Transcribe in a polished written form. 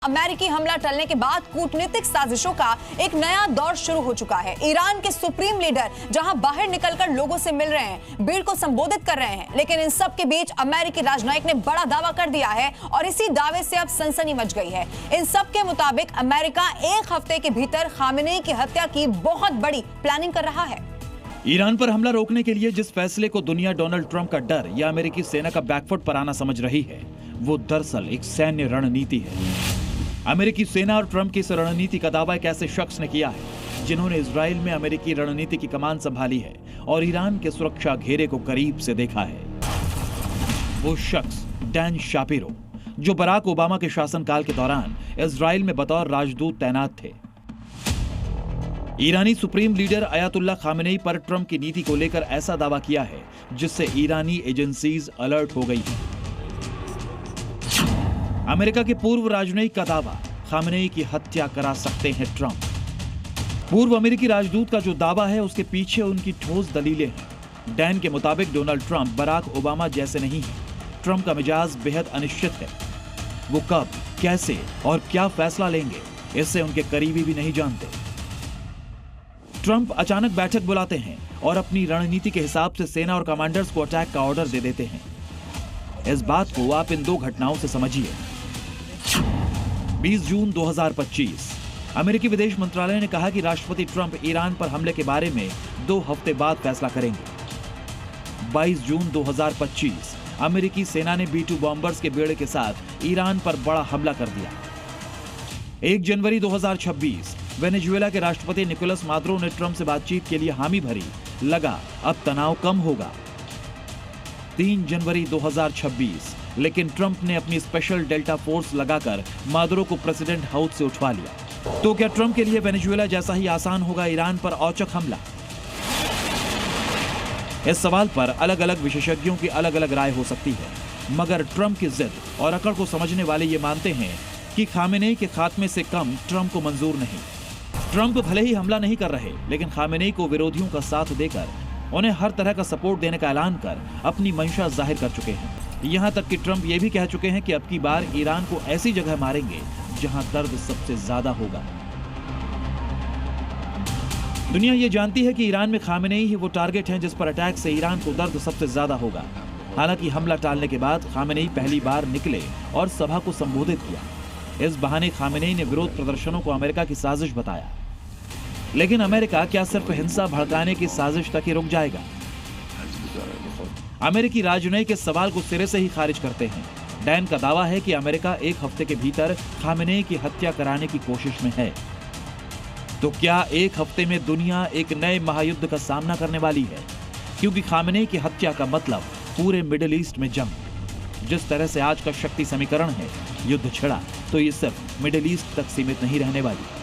अमेरिकी हमला टलने के बाद कूटनीतिक साजिशों का एक नया दौर शुरू हो चुका है। ईरान के सुप्रीम लीडर जहां बाहर निकलकर लोगों से मिल रहे हैं, भीड़ को संबोधित कर रहे हैं, लेकिन इन सब के बीच अमेरिकी राजनयिक ने बड़ा दावा कर दिया है और इसी दावे से अब सनसनी मच गई है। इन सब के मुताबिक अमेरिका एक हफ्ते के भीतर खामेनेई की हत्या की बहुत बड़ी प्लानिंग कर रहा है। ईरान पर हमला रोकने के लिए जिस फैसले को दुनिया डोनाल्ड ट्रंप का डर या अमेरिकी सेना का बैकफुट पर आना समझ रही है, वो दरअसल एक सैन्य रणनीति है। अमेरिकी सेना और ट्रंप की इस रणनीति का दावा एक ऐसे शख्स ने किया है जिन्होंने इजराइल में अमेरिकी रणनीति की कमान संभाली है और ईरान के सुरक्षा घेरे को करीब से देखा है। वो शख्स डैन शापिरो, जो बराक ओबामा के शासनकाल के दौरान इजराइल में बतौर राजदूत तैनात थे। ईरानी सुप्रीम लीडर अयातुल्लाह खामेनेई पर ट्रंप की नीति को लेकर ऐसा दावा किया है जिससे ईरानी एजेंसीज अलर्ट हो गई हैं। अमेरिका के पूर्व राजनयिक का दावा, खामेनेई की हत्या करा सकते हैं ट्रंप। पूर्व अमेरिकी राजदूत का जो दावा है उसके पीछे उनकी ठोस दलीलें हैं। डैन के मुताबिक डोनाल्ड ट्रंप बराक ओबामा जैसे नहीं है। ट्रंप का मिजाज बेहद अनिश्चित है। वो कब, कैसे और क्या फैसला लेंगे, इससे उनके करीबी भी नहीं जानते। ट्रंप अचानक बैठक बुलाते हैं और अपनी रणनीति के हिसाब से सेना और कमांडर्स को अटैक का ऑर्डर दे देते हैं। इस बात को आप इन दो घटनाओं से समझिए। 20 जून 2025 अमेरिकी विदेश मंत्रालय ने कहा कि राष्ट्रपति ट्रंप ईरान पर हमले के बारे में 2 हफ्ते बाद फैसला करेंगे। 22 जून 2025 अमेरिकी सेना ने B-2 बॉम्बर्स के बेड़े के साथ ईरान पर बड़ा हमला कर दिया। 1 जनवरी 2026 वेनेजुएला के राष्ट्रपति निकोलस मादुरो ने ट्रंप से बातचीत के लिए हामी भरी, लगा अब तनाव कम होगा। 3 जनवरी 2026 लेकिन ट्रंप ने अपनी स्पेशल डेल्टा फोर्स लगाकर मादुरो को प्रेसिडेंट हाउस से उठवा लिया। तो क्या ट्रंप के लिए वेनेजुएला जैसा ही आसान होगा ईरान पर औचक हमला? इस सवाल पर अलग अलग विशेषज्ञों की अलग अलग राय हो सकती है, मगर ट्रंप की जिद और अकड़ को समझने वाले ये मानते हैं कि खामेनेई के खात्मे से कम ट्रंप को मंजूर नहीं। ट्रंप भले ही हमला नहीं कर रहे, लेकिन खामेनेई को विरोधियों का साथ देकर उन्हें हर तरह का सपोर्ट देने का ऐलान कर अपनी मंशा जाहिर कर चुके हैं। यहां तक कि ट्रंप ये भी कह चुके हैं कि अब की बार ईरान को ऐसी जगह मारेंगे जहां दर्द सबसे ज्यादा होगा। दुनिया ये जानती है कि ईरान में खामेनेई ही वो टारगेट हैं जिस पर अटैक से ईरान को दर्द सबसे ज्यादा होगा। हालांकि हमला टालने के बाद खामेनेई पहली बार निकले और सभा को संबोधित किया। इस बहाने खामेनेई ने विरोध प्रदर्शनों को अमेरिका की साजिश बताया। लेकिन अमेरिका क्या सिर्फ हिंसा भड़काने की साजिश तक ही रुक जाएगा? अमेरिकी राजनयिक इस सवाल को सिरे से ही खारिज करते हैं। डैन का दावा है कि अमेरिका 1 हफ्ते के भीतर खामेनेई की हत्या कराने की कोशिश में है। तो क्या 1 हफ्ते में दुनिया एक नए महायुद्ध का सामना करने वाली है? क्योंकि खामेनेई की हत्या का मतलब पूरे मिडिल ईस्ट में जंग। जिस तरह से आज का शक्ति समीकरण है, युद्ध छिड़ा, तो ये सिर्फ मिडिल ईस्ट तक सीमित नहीं रहने वाली।